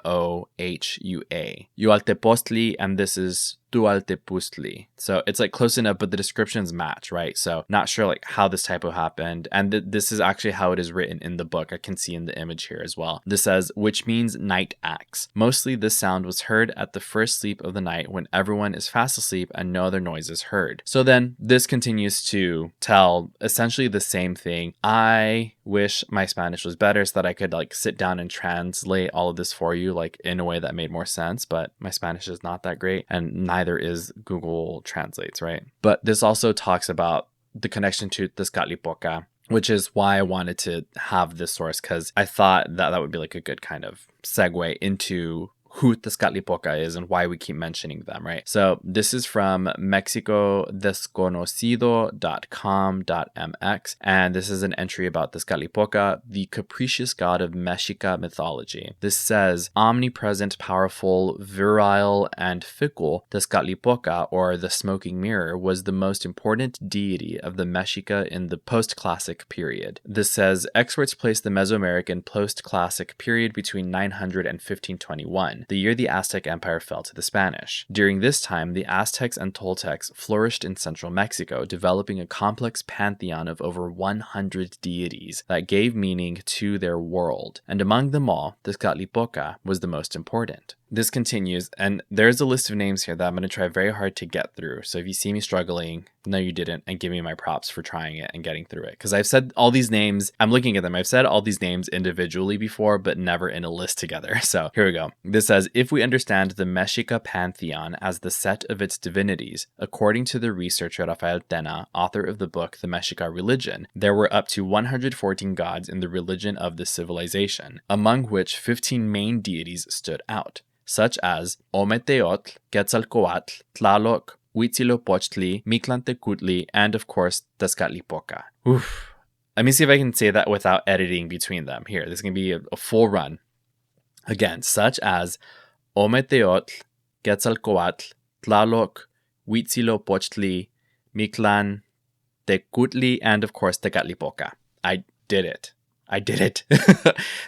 Yohualtepoztli, and this is Yohualtepoztli. So it's like close enough, but the descriptions match, right? So not sure like how this typo happened. And this is actually how it is written in the book. I can see in the image here as well. This says, which means night axe. Mostly this sound was heard at the first sleep of the night when everyone is fast asleep and no other noise is heard. So then this continues to tell essentially the same thing. I wish my Spanish was better so that I could like sit down and translate all of this for you like in a way that made more sense, but my Spanish is not that great, and neither is Google Translates, right? But this also talks about the connection to Tezcatlipoca, which is why I wanted to have this source, because I thought that would be like a good kind of segue into who Tezcatlipoca is and why we keep mentioning them, right? So this is from mexicodesconocido.com.mx, and this is an entry about Tezcatlipoca, the capricious god of Mexica mythology. This says, omnipresent, powerful, virile, and fickle, Tezcatlipoca, or the smoking mirror, was the most important deity of the Mexica in the post-classic period. This says, experts place the Mesoamerican post-classic period between 900 and 1521. the year the Aztec Empire fell to the Spanish. During this time, the Aztecs and Toltecs flourished in central Mexico, developing a complex pantheon of over 100 deities that gave meaning to their world. And among them all, Tezcatlipoca was the most important. This continues, and there's a list of names here that I'm going to try very hard to get through. So if you see me struggling, no, you didn't, and give me my props for trying it and getting through it. Because I've said all these names, I'm looking at them, I've said all these names individually before, but never in a list together. So here we go. This says, if we understand the Mexica pantheon as the set of its divinities, according to the researcher Rafael Tena, author of the book The Mexica Religion, there were up to 114 gods in the religion of the civilization, among which 15 main deities stood out, such as Ometeotl, Quetzalcoatl, Tlaloc, Huitzilopochtli, Mictlantecutli, and of course, Tezcatlipoca. Oof. Let me see if I can say that without editing between them. Here, this is going to be a full run. Again, such as Ometeotl, Quetzalcoatl, Tlaloc, Huitzilopochtli, Mictlantecutli, and of course, Tezcatlipoca. I did it.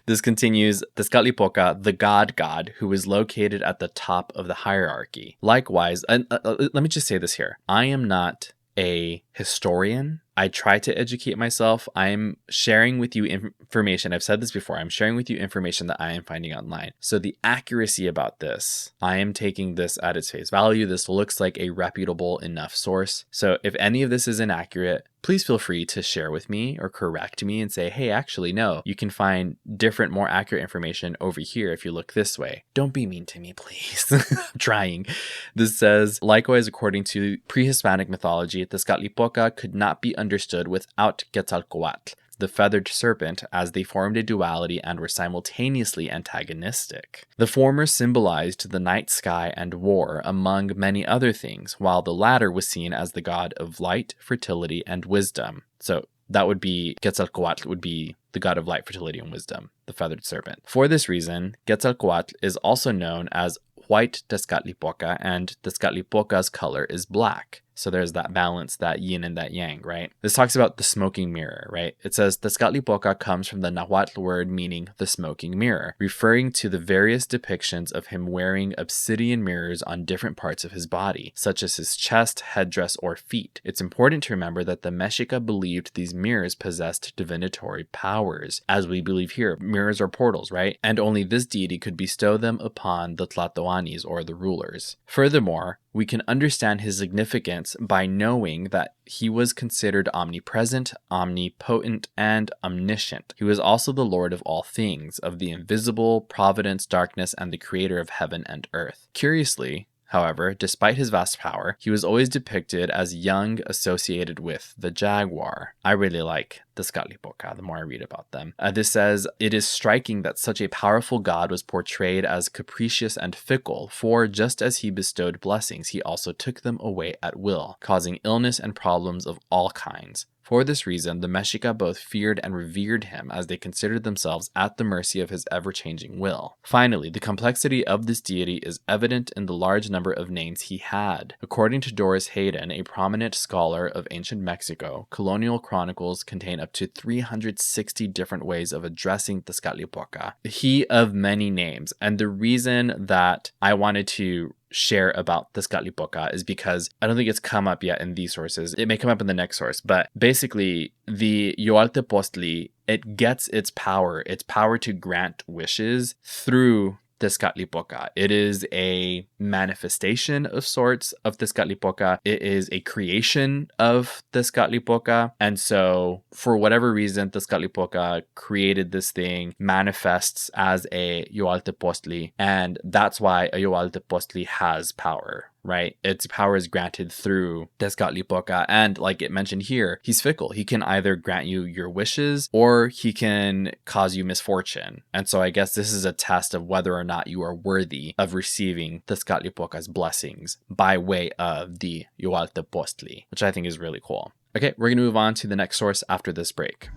This continues, Tezcatlipoca, the god who is located at the top of the hierarchy. Likewise, and let me just say this here. I am not a historian. I try to educate myself. I'm sharing with you information. I've said this before. I'm sharing with you information that I am finding online. So the accuracy about this, I am taking this at its face value. This looks like a reputable enough source. So if any of this is inaccurate, please feel free to share with me or correct me and say, hey, actually, no, you can find different, more accurate information over here if you look this way. Don't be mean to me, please. I'm trying. This says, likewise, according to pre-Hispanic mythology, Tezcatlipoca could not be understood without Quetzalcoatl, the feathered serpent, as they formed a duality and were simultaneously antagonistic. The former symbolized the night sky and war, among many other things, while the latter was seen as the god of light, fertility, and wisdom. So that would be, Quetzalcoatl would be the god of light, fertility, and wisdom, the feathered serpent. For this reason, Quetzalcoatl is also known as white Tezcatlipoca, and Tezcatlipoca's color is black. So there's that balance, that yin and that yang, right? This talks about the smoking mirror, right? It says Tezcatlipoca comes from the Nahuatl word meaning the smoking mirror, referring to the various depictions of him wearing obsidian mirrors on different parts of his body, such as his chest, headdress, or feet. It's important to remember that the Mexica believed these mirrors possessed divinatory powers, as we believe here. Mirrors are portals, right? And only this deity could bestow them upon the Tlatoanis, or the rulers. Furthermore, We can understand his significance by knowing that he was considered omnipresent, omnipotent, and omniscient. He was also the Lord of all things, of the invisible, providence, darkness, and the creator of heaven and earth. Curiously, however, despite his vast power, he was always depicted as young, associated with the jaguar. I really like the Tezcatlipoca the more I read about them. This says, it is striking that such a powerful god was portrayed as capricious and fickle, for just as he bestowed blessings, he also took them away at will, causing illness and problems of all kinds. For this reason, the Mexica both feared and revered him, as they considered themselves at the mercy of his ever-changing will. Finally, the complexity of this deity is evident in the large number of names he had. According to Doris Hayden, a prominent scholar of ancient Mexico, colonial chronicles contain up to 360 different ways of addressing Tezcatlipoca. He of many names, and the reason that I wanted to share about Tezcatlipoca is because I don't think it's come up yet in these sources. It may come up in the next source, but basically the Yohualtepoztli, it gets its power to grant wishes through Tezcatlipoca. It is a manifestation of sorts of Tezcatlipoca. It is a creation of Tezcatlipoca. And so for whatever reason, Tezcatlipoca created this thing, manifests as a Yohualtepoztli. And that's why a Yohualtepoztli has power, right? Its power is granted through Tezcatlipoca. And like it mentioned here, he's fickle. He can either grant you your wishes or he can cause you misfortune. And so I guess this is a test of whether or not you are worthy of receiving Tezcatlipoca's blessings by way of the Yohualtepoztli, which I think is really cool. Okay, we're going to move on to the next source after this break.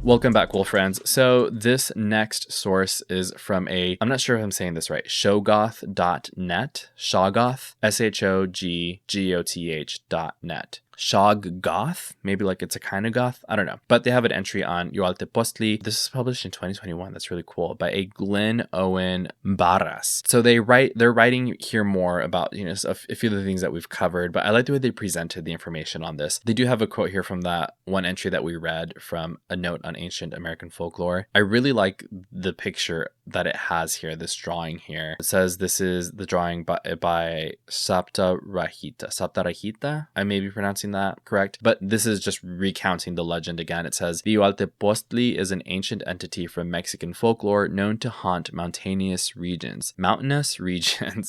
Welcome back, cool friends. So this next source is from I'm not sure if I'm saying this right, shoggoth.net, Shoggoth, SHOGGOTH.net. Shoggoth, maybe like it's a kind of goth, I don't know. But they have an entry on Yohualtepoztli. This is published in 2021. That's really cool, by a Glenn Owen Barras. So they're writing here more about, a few of the things that we've covered, but I like the way they presented the information on this. They do have a quote here from that one entry that we read from A Note on Ancient American Folklore. I really like the picture that it has here, this drawing here. It says this is the drawing by Saptarahita. I may be pronouncing that correct, but this is just recounting the legend again. It says, the Yohualtepoztli is an ancient entity from Mexican folklore known to haunt mountainous regions,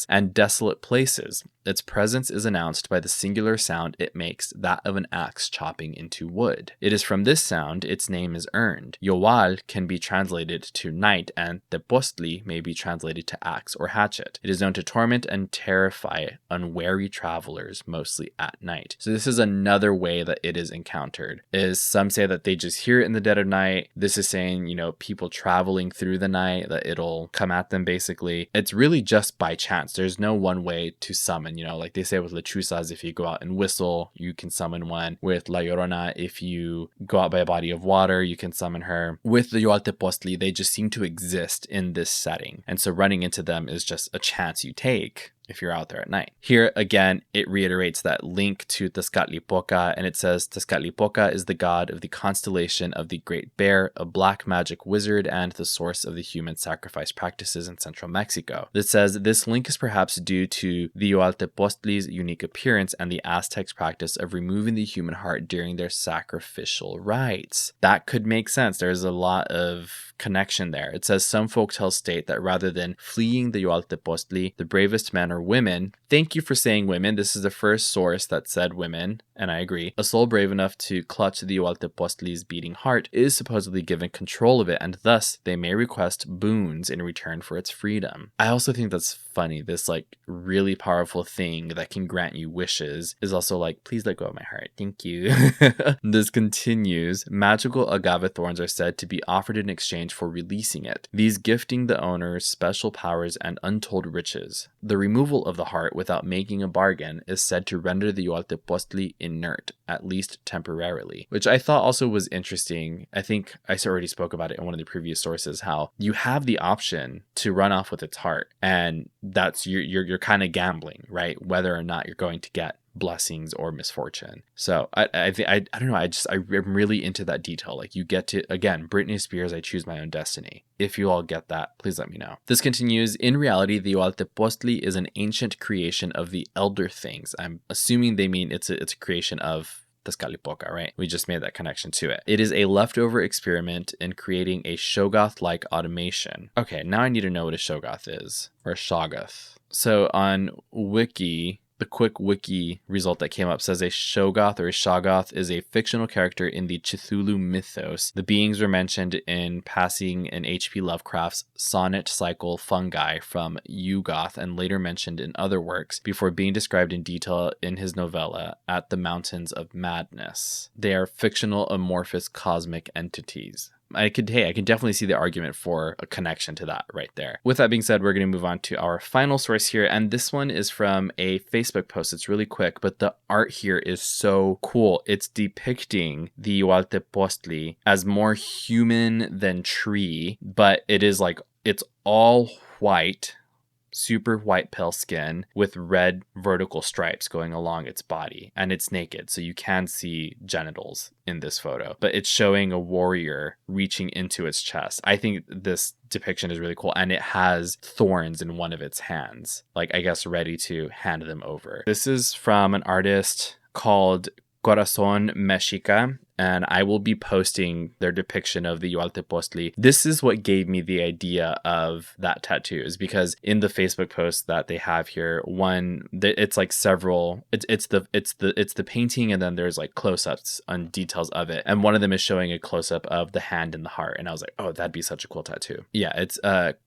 and desolate places. Its presence is announced by the singular sound it makes, that of an axe chopping into wood. It is from this sound its name is earned. Yohual can be translated to night, and Tepoztli may be translated to axe or hatchet. It is known to torment and terrify unwary travelers, mostly at night. So this is another way that it is encountered. Some say that they just hear it in the dead of night. This is saying, people traveling through the night, that it'll come at them basically. It's really just by chance. There's no one way to summon. Like they say with lechuzas, if you go out and whistle, you can summon one. With La Llorona, if you go out by a body of water, you can summon her. With the Yohualtepoztli, they just seem to exist in this setting. And so running into them is just a chance you take if you're out there at night. Here again, it reiterates that link to Tezcatlipoca, and it says Tezcatlipoca is the god of the constellation of the Great Bear, a black magic wizard, and the source of the human sacrifice practices in central Mexico. It says this link is perhaps due to the Yohualtepoztli's unique appearance and the Aztecs' practice of removing the human heart during their sacrificial rites. That could make sense. There's a lot of connection there. It says some folktales state that rather than fleeing the Yohualtepoztli, the bravest men or women. Thank you for saying women. This is the first source that said women, and I agree. A soul brave enough to clutch the Yohualtepoztli's beating heart is supposedly given control of it, and thus they may request boons in return for its freedom. I also think that's funny. This really powerful thing that can grant you wishes is also please let go of my heart. Thank you. This continues. Magical agave thorns are said to be offered in exchange for releasing it, these gifting the owners special powers and untold riches. The removal of the heart without making a bargain is said to render the Yohualtepoztli inert, at least temporarily, which I thought also was interesting. I think I already spoke about it in one of the previous sources, how you have the option to run off with its heart, and that's you're kind of gambling, right? Whether or not you're going to get blessings or misfortune. So I don't know. I'm really into that detail. Like you get to, again, Britney Spears, I choose my own destiny. If you all get that, please let me know. This continues. In reality, the Yohualtepoztli is an ancient creation of the elder things. I'm assuming they mean it's a creation of Tezcatlipoca, right? We just made that connection to it. It is a leftover experiment in creating a Shoggoth-like automation. Okay, now I need to know what a Shoggoth is, or a Shoggoth. So on Wiki, the quick wiki result that came up says a Shoggoth or a Shoggoth is a fictional character in the Cthulhu mythos. The beings were mentioned in passing in H.P. Lovecraft's sonnet cycle fungi from Yuggoth and later mentioned in other works before being described in detail in his novella At the Mountains of Madness. They are fictional amorphous cosmic entities. I can definitely see the argument for a connection to that right there. With that being said, we're going to move on to our final source here. And this one is from a Facebook post. It's really quick, but the art here is so cool. It's depicting the Yohualtepoztli as more human than tree, but it is like, it's all white, super white pale skin with red vertical stripes going along its body, and it's naked, so you can see genitals in this photo, but it's showing a warrior reaching into its chest. I think this depiction is really cool, and it has thorns in one of its hands, like I guess ready to hand them over. This is from an artist called Corazon Mexica, and I will be posting their depiction of the Yohualtepoztli. This is what gave me the idea of that tattoo, is because in the Facebook post that they have here, it's like several, it's the painting, and then there's like close-ups on details of it, and one of them is showing a close-up of the hand and the heart, and I was like, oh, that'd be such a cool tattoo. Yeah, it's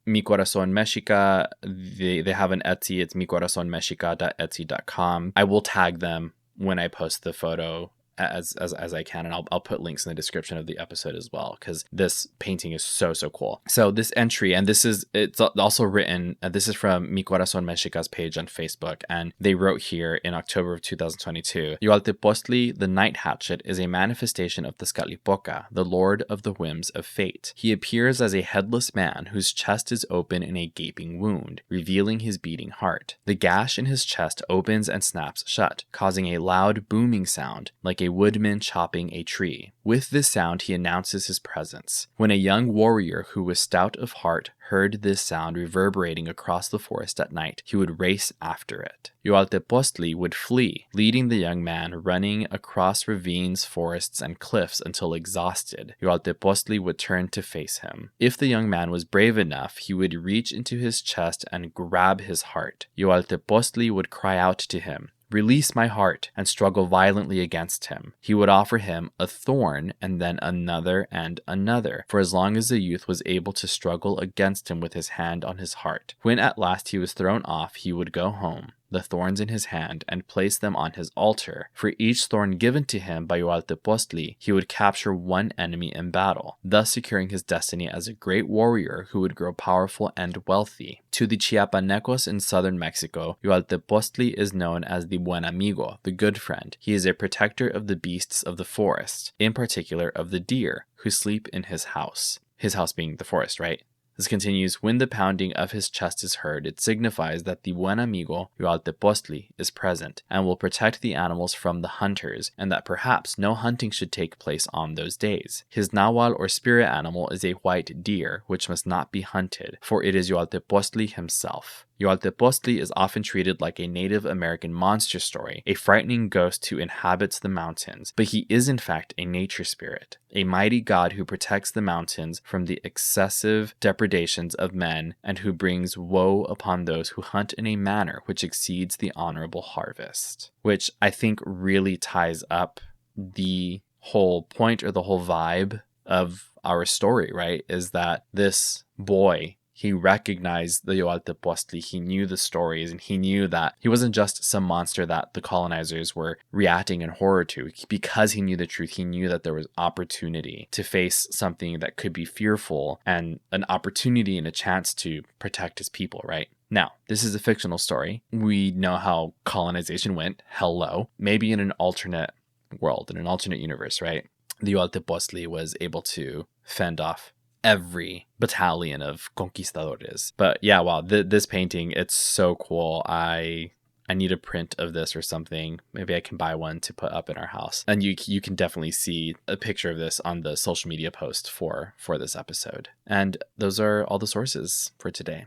Mi Corazon Mexica. They have an Etsy. It's micorazonmexica.etsy.com. I will tag them when I post the photo as I can, and I'll put links in the description of the episode as well, because this painting is so cool. So this entry, and it's also written, this is from Mi Corazon Mexica's page on Facebook, and they wrote here in October of 2022, Yohualtepoztli, the Night Hatchet, is a manifestation of Tezcatlipoca, the lord of the whims of fate. He appears as a headless man whose chest is open in a gaping wound, revealing his beating heart. The gash in his chest opens and snaps shut, causing a loud booming sound like a woodman chopping a tree. With this sound, he announces his presence. When a young warrior who was stout of heart heard this sound reverberating across the forest at night, he would race after it. Yohualtepoztli would flee, leading the young man running across ravines, forests, and cliffs until exhausted. Yohualtepoztli would turn to face him. If the young man was brave enough, he would reach into his chest and grab his heart. Yohualtepoztli would cry out to him, "Release my heart," and struggle violently against him. He would offer him a thorn and then another and another, for as long as the youth was able to struggle against him with his hand on his heart. When at last he was thrown off, he would go home, the thorns in his hand, and place them on his altar. For each thorn given to him by Yohualtepoztli, he would capture one enemy in battle, thus securing his destiny as a great warrior who would grow powerful and wealthy. To the Chiapanecos in southern Mexico, Yohualtepoztli is known as the Buen Amigo, the good friend. He is a protector of the beasts of the forest, in particular of the deer, who sleep in his house. His house being the forest, right? This continues, when the pounding of his chest is heard, it signifies that the Buen Amigo, Yohualtepoztli, is present and will protect the animals from the hunters, and that perhaps no hunting should take place on those days. His Nahual or spirit animal is a white deer, which must not be hunted, for it is Yohualtepoztli himself. Yohualtepoztli is often treated like a Native American monster story, a frightening ghost who inhabits the mountains, but he is in fact a nature spirit, a mighty god who protects the mountains from the excessive depredations of men and who brings woe upon those who hunt in a manner which exceeds the honorable harvest. Which I think really ties up the whole point or the whole vibe of our story, right? Is that this boy, he recognized the Yohualtepoztli, he knew the stories, and he knew that he wasn't just some monster that the colonizers were reacting in horror to. Because he knew the truth, he knew that there was opportunity to face something that could be fearful, and an opportunity and a chance to protect his people, right? Now, this is a fictional story. We know how colonization went. Hello. Maybe in an alternate world, in an alternate universe, right? The Yohualtepoztli was able to fend off every battalion of conquistadores. But yeah, wow, this painting, it's so cool. I I need a print of this or something. Maybe I can buy one to put up in our house. And you can definitely see a picture of this on the social media post for this episode. And those are all the sources for today.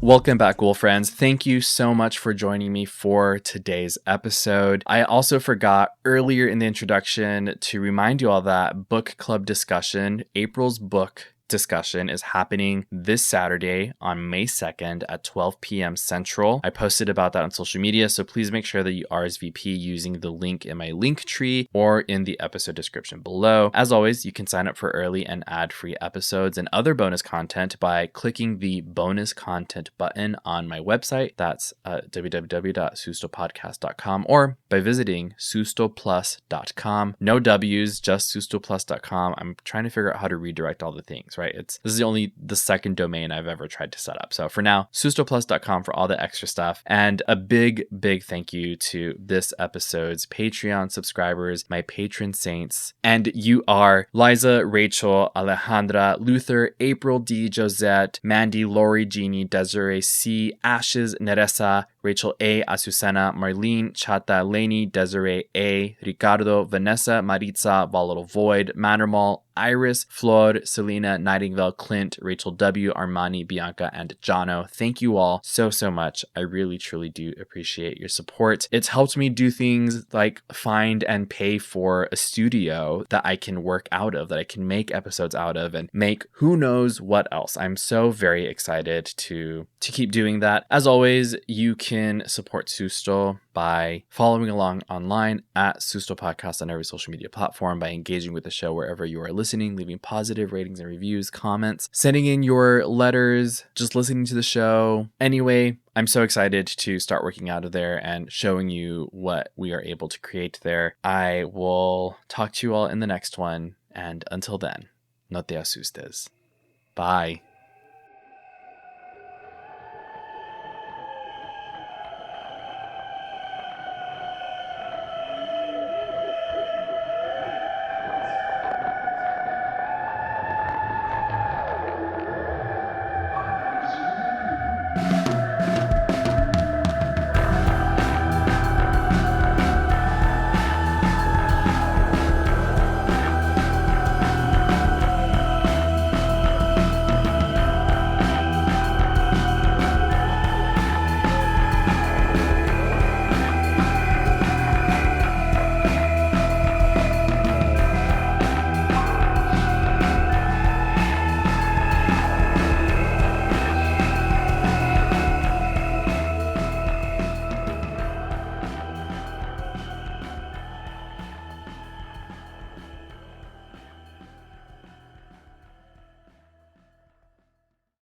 Welcome back, Ghoul friends. Thank you so much for joining me for today's episode. I also forgot earlier in the introduction to remind you all that book club discussion, April's book discussion, is happening this Saturday on May 2nd at 12 p.m. Central. I posted about that on social media, so please make sure that you RSVP using the link in my link tree or in the episode description below. As always, you can sign up for early and ad-free episodes and other bonus content by clicking the bonus content button on my website. That's www.sustopodcast.com, or by visiting sustoplus.com. No W's, just sustoplus.com. I'm trying to figure out how to redirect all the things, right? This is only the second domain I've ever tried to set up. So for now, sustoplus.com for all the extra stuff. And a big thank you to this episode's Patreon subscribers, my patron saints. And you are Liza, Rachel, Alejandra, Luther, April D, Josette, Mandy, Lori, Jeannie, Desiree C, Ashes, Neressa, Rachel A, Azucena, Marlene, Chata, Lainey, Desiree A, Ricardo, Vanessa, Maritza, Volatile Void, Mannermal, Iris, Flor, Selena, Nightingale, Clint, Rachel W, Armani, Bianca, and Jono. Thank you all so much. I really, truly do appreciate your support. It's helped me do things like find and pay for a studio that I can work out of, that I can make episodes out of, and make who knows what else. I'm so very excited to keep doing that. As always, you can support Susto by following along online at Susto Podcast on every social media platform, by engaging with the show wherever you are listening, leaving positive ratings and reviews, comments, sending in your letters, just listening to the show. Anyway, I'm so excited to start working out of there and showing you what we are able to create there. I will talk to you all in the next one, and until then, no te asustes. Bye.